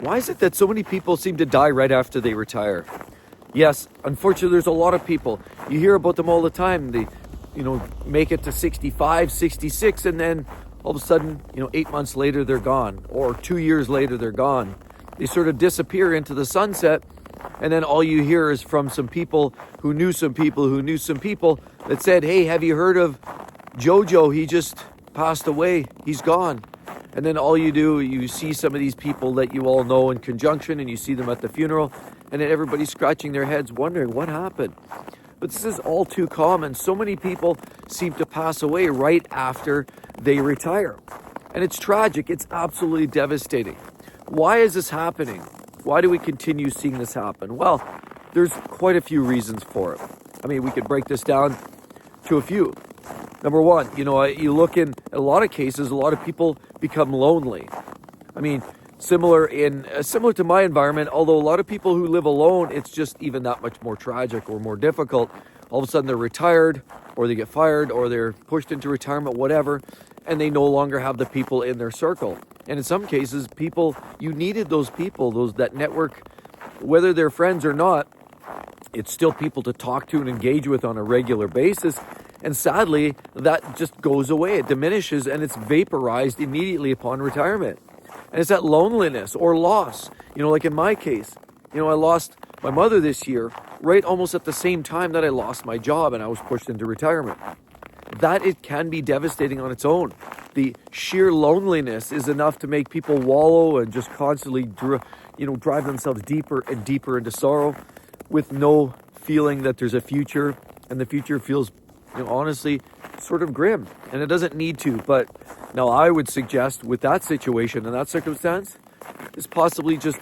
Why is it that so many people seem to die right after they retire? Yes, unfortunately, there's a lot of people. You hear about them all the time. They, make it to 65, 66, and then all of a sudden, 8 months later, they're gone. Or 2 years later, they're gone. They sort of disappear into the sunset. And then all you hear is from some people who knew some people who knew some people that said, hey, have you heard of Jojo? He just passed away. He's gone. And then all you do, you see some of these people that you all know in conjunction, and you see them at the funeral, and then everybody's scratching their heads wondering what happened. But this is all too common. So many people seem to pass away right after they retire. And it's tragic. It's absolutely devastating. Why is this happening? Why do we continue seeing this happen? Well, there's quite a few reasons for it. I mean, we could break this down to a few. Number one, you look in a lot of cases, a lot of people become lonely. I mean, similar to my environment, although a lot of people who live alone, it's just even that much more tragic or more difficult. All of a sudden they're retired, or they get fired, or they're pushed into retirement, whatever, and they no longer have the people in their circle. And in some cases, you needed those people, that network, whether they're friends or not, it's still people to talk to and engage with on a regular basis. And sadly, that just goes away. It diminishes and it's vaporized immediately upon retirement. And it's that loneliness or loss. Like in my case, I lost my mother this year, right almost at the same time that I lost my job and I was pushed into retirement. That it can be devastating on its own. The sheer loneliness is enough to make people wallow and just constantly, drive themselves deeper and deeper into sorrow with no feeling that there's a future. And the future feels, honestly, sort of grim. And it doesn't need to. But now I would suggest with that situation and that circumstance is possibly just,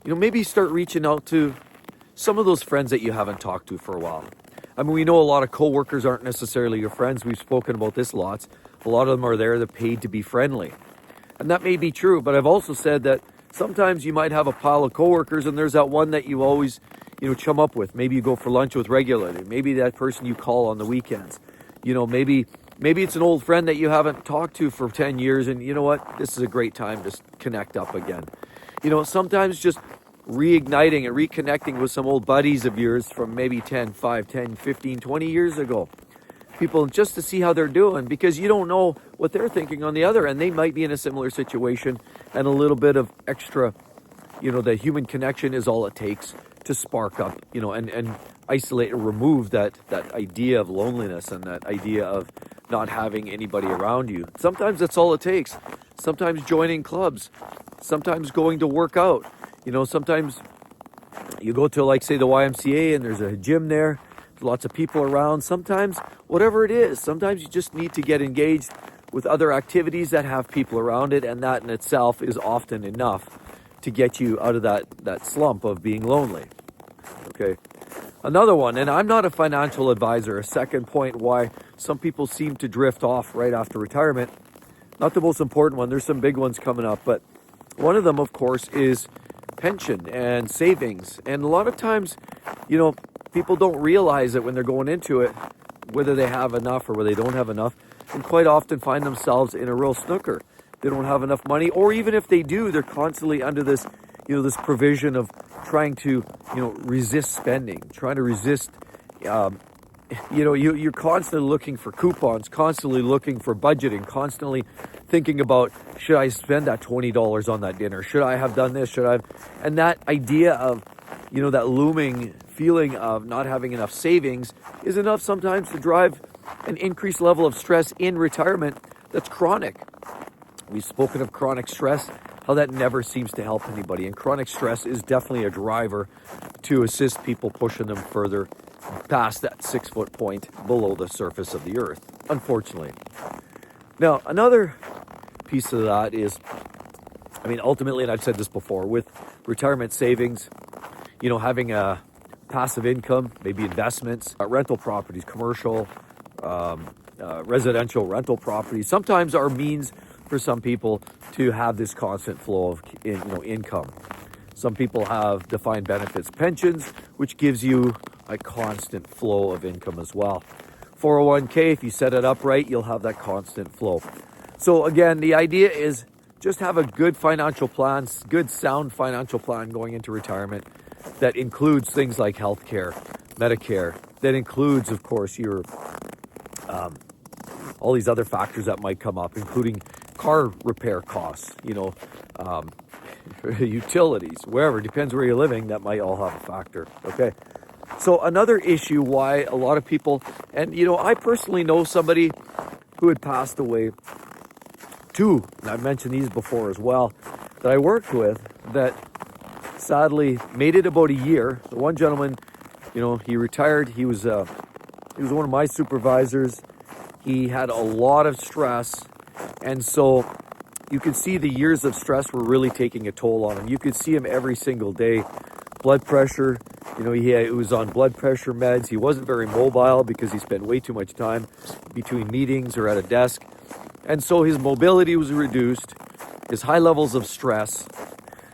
maybe start reaching out to some of those friends that you haven't talked to for a while. I mean, we know a lot of coworkers aren't necessarily your friends. We've spoken about this lots. A lot of them are there, they're paid to be friendly. And that may be true, but I've also said that sometimes you might have a pile of coworkers and there's that one that you always, chum up with. Maybe you go for lunch with regularly. Maybe that person you call on the weekends. Maybe it's an old friend that you haven't talked to for 10 years and you know what? This is a great time to connect up again. Sometimes just reigniting and reconnecting with some old buddies of yours from maybe 10, 5, 10, 15, 20 years ago. People just to see how they're doing because you don't know what they're thinking on the other and they might be in a similar situation and a little bit of extra, the human connection is all it takes to spark up, and isolate or remove that idea of loneliness and that idea of not having anybody around you. Sometimes that's all it takes. Sometimes joining clubs, sometimes going to work out. Sometimes you go to, like, say, the YMCA and there's a gym there. There's lots of people around. Sometimes, whatever it is, sometimes you just need to get engaged with other activities that have people around it. And that in itself is often enough to get you out of that slump of being lonely. Okay. Another one, and I'm not a financial advisor, a second point why some people seem to drift off right after retirement. Not the most important one. There's some big ones coming up. But one of them, of course, is pension and savings. And a lot of times, people don't realize it when they're going into it, whether they have enough or whether they don't have enough, and quite often find themselves in a real snooker. They don't have enough money, or even if they do, they're constantly under this, this provision of trying to, resist spending, trying to resist, you're constantly looking for coupons, constantly looking for budgeting, constantly thinking about, should I spend that $20 on that dinner? Should I have done this? And that idea of, that looming feeling of not having enough savings is enough sometimes to drive an increased level of stress in retirement that's chronic. We've spoken of chronic stress, how that never seems to help anybody. And chronic stress is definitely a driver to assist people, pushing them further past that 6-foot point below the surface of the earth, unfortunately. Now, another piece of that is, ultimately, and I've said this before, with retirement savings, having a passive income, maybe investments, rental properties, commercial, residential rental properties, sometimes are means for some people to have this constant flow of income. Some people have defined benefits pensions, which gives you a constant flow of income as well. 401k, if you set it up right, you'll have that constant flow. So again, the idea is just have a good financial plan, good sound financial plan going into retirement that includes things like healthcare, Medicare, that includes, of course, your all these other factors that might come up, including car repair costs, utilities, wherever, depends where you're living, that might all have a factor. Okay. So another issue why a lot of people, and I personally know somebody who had passed away, two, and I've mentioned these before as well, that I worked with that sadly made it about a year. The one gentleman, he retired. He was one of my supervisors. He had a lot of stress, and so you could see the years of stress were really taking a toll on him. You could see him every single day. Blood pressure, he was on blood pressure meds. He wasn't very mobile because he spent way too much time between meetings or at a desk. And so his mobility was reduced, his high levels of stress.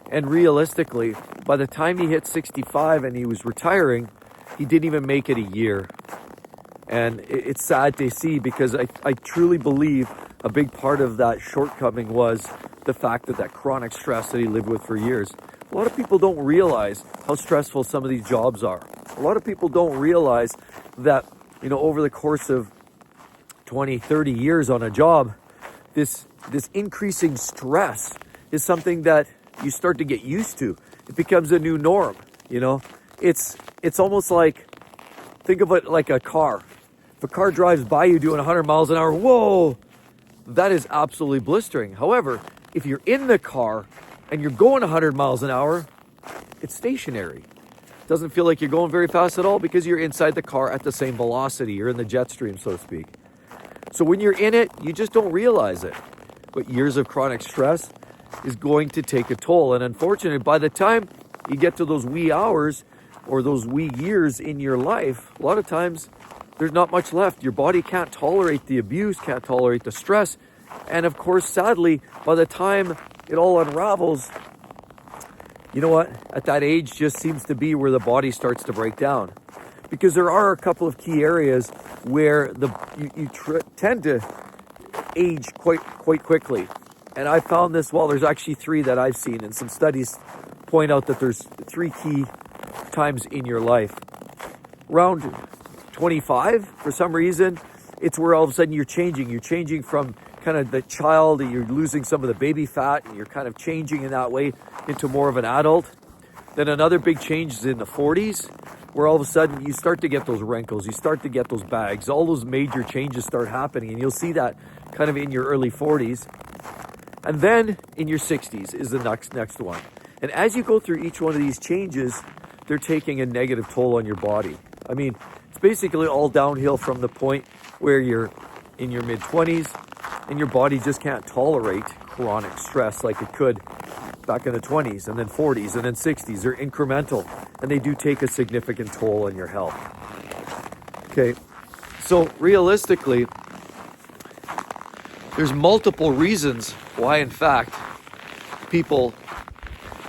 And realistically, by the time he hit 65 and he was retiring, he didn't even make it a year. And it's sad to see, because I truly believe a big part of that shortcoming was the fact that chronic stress that he lived with for years. A lot of people don't realize how stressful some of these jobs are. A lot of people don't realize that, over the course of 20, 30 years on a job, this increasing stress is something that you start to get used to. It becomes a new norm, It's almost like, think of it like a car. If a car drives by you doing 100 miles an hour, whoa, that is absolutely blistering. However, if you're in the car and you're going 100 miles an hour, it's stationary. It doesn't feel like you're going very fast at all because you're inside the car at the same velocity. You're in the jet stream, so to speak. So when you're in it, you just don't realize it. But years of chronic stress is going to take a toll. And unfortunately, by the time you get to those wee hours or those wee years in your life, a lot of times there's not much left. Your body can't tolerate the abuse, can't tolerate the stress. And of course, sadly, by the time it all unravels, you know what? At that age just seems to be where the body starts to break down. Because there are a couple of key areas where you tend to age quite quickly. And I found this, there's actually three that I've seen, and some studies point out that there's three key times in your life. Around 25, for some reason, it's where all of a sudden you're changing. You're changing from kind of the child, you're losing some of the baby fat, and you're kind of changing in that way into more of an adult. Then another big change is in the 40s, where all of a sudden you start to get those wrinkles, you start to get those bags, all those major changes start happening, and you'll see that kind of in your early 40s. And then in your 60s is the next one. And as you go through each one of these changes, they're taking a negative toll on your body. I mean, it's basically all downhill from the point where you're in your mid-20s and your body just can't tolerate chronic stress like it could back in the 20s, and then 40s, and then 60s. They're incremental, and they do take a significant toll on your health. Okay, so realistically, there's multiple reasons why, in fact, people,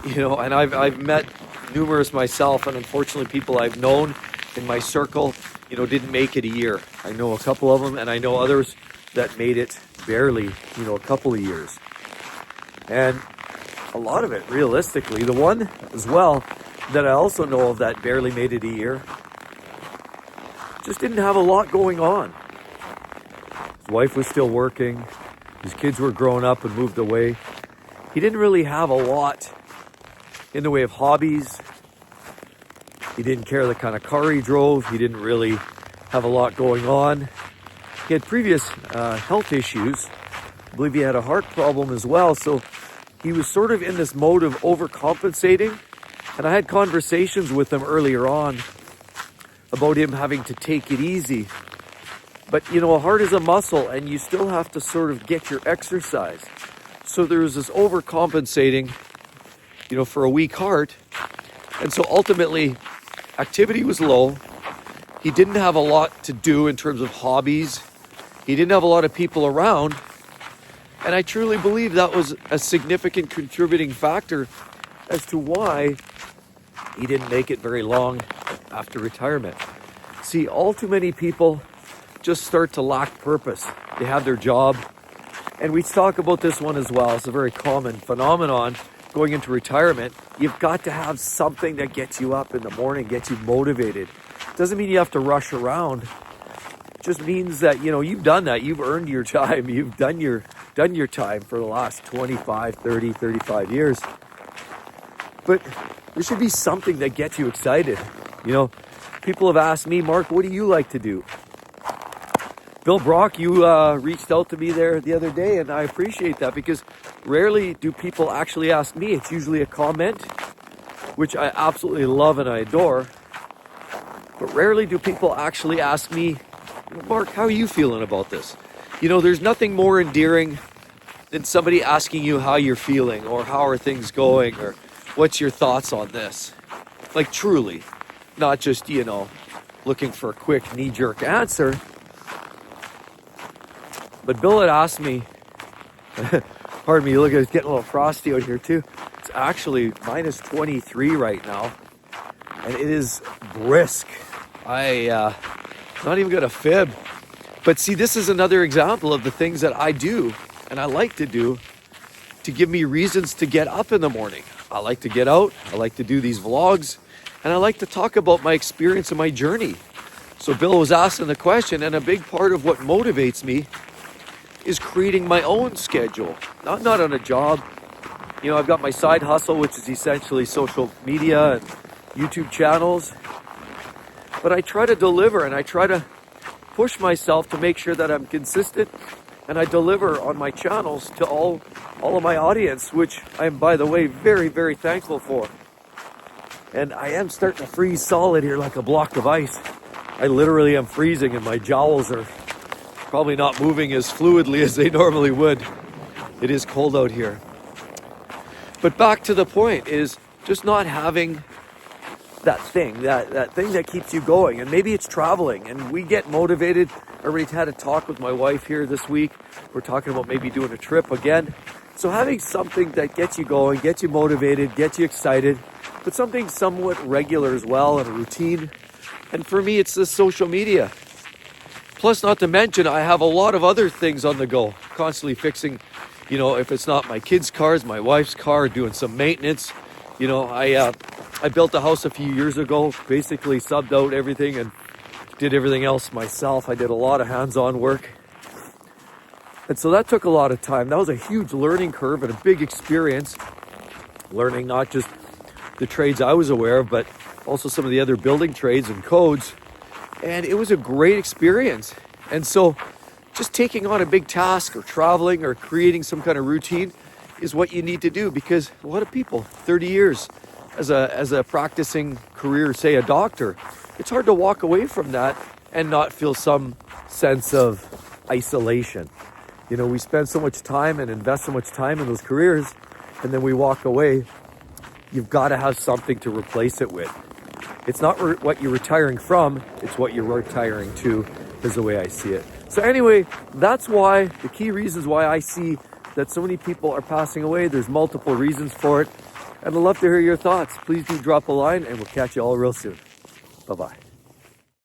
and I've met numerous myself, and unfortunately people I've known in my circle, didn't make it a year. I know a couple of them, and I know others that made it barely, a couple of years. And a lot of it, realistically, the one as well that I also know of that barely made it a year, just didn't have a lot going on. His wife was still working. His kids were growing up and moved away. He didn't really have a lot in the way of hobbies. He didn't care the kind of car he drove. He didn't really have a lot going on. He had previous health issues. I believe he had a heart problem as well. So he was sort of in this mode of overcompensating. And I had conversations with him earlier on about him having to take it easy. But, a heart is a muscle, and you still have to sort of get your exercise. So there was this overcompensating, for a weak heart. And so ultimately, activity was low. He didn't have a lot to do in terms of hobbies. He didn't have a lot of people around. And I truly believe that was a significant contributing factor as to why he didn't make it very long after retirement. See, all too many people just start to lack purpose. They have their job, And we talk about this one as well. It's a very common phenomenon going into retirement. You've got to have something that gets you up in the morning, gets you motivated. Doesn't mean you have to rush around. It just means that, you've done that. You've earned your time. You've done your time for the last 25, 30, 35 years. But there should be something that gets you excited. People have asked me, Mark, what do you like to do? Bill Brock, you reached out to me there the other day, and I appreciate that because rarely do people actually ask me. It's usually a comment, which I absolutely love and I adore. But rarely do people actually ask me, Mark, how are you feeling about this? There's nothing more endearing than somebody asking you how you're feeling or how are things going or what's your thoughts on this? Like truly, not just, looking for a quick knee-jerk answer. But Bill had asked me, pardon me, look, it's getting a little frosty out here too. It's actually minus 23 right now, and it is brisk. Not even gonna fib. But see, this is another example of the things that I do and I like to do to give me reasons to get up in the morning. I like to get out, I like to do these vlogs, and I like to talk about my experience and my journey. So Bill was asking the question, and a big part of what motivates me is creating my own schedule, not on a job. I've got my side hustle, which is essentially social media and YouTube channels. But I try to deliver and I try to push myself to make sure that I'm consistent and I deliver on my channels to all of my audience, which I am, by the way, very, very thankful for. And I am starting to freeze solid here like a block of ice. I literally am freezing and my jowls are probably not moving as fluidly as they normally would. It is cold out here. But back to the point is just not having that thing that keeps you going. And maybe it's traveling and we get motivated. I already had a talk with my wife here this week. We're talking about maybe doing a trip again. So having something that gets you going, gets you motivated, gets you excited, but something somewhat regular as well and a routine. And for me, it's the social media. Plus, not to mention, I have a lot of other things on the go, constantly fixing, if it's not my kids' cars, my wife's car, doing some maintenance. I built a house a few years ago, basically subbed out everything and did everything else myself. I did a lot of hands-on work. And so that took a lot of time. That was a huge learning curve and a big experience, learning not just the trades I was aware of, but also some of the other building trades and codes. And it was a great experience. And so just taking on a big task or traveling or creating some kind of routine is what you need to do, because a lot of people, 30 years as a practicing career, say a doctor, it's hard to walk away from that and not feel some sense of isolation. We spend so much time and invest so much time in those careers, and then we walk away. You've got to have something to replace it with. It's not what you're retiring from, it's what you're retiring to, is the way I see it. So anyway, that's why, the key reasons why I see that so many people are passing away. There's multiple reasons for it. And I'd love to hear your thoughts. Please do drop a line and we'll catch you all real soon. Bye-bye.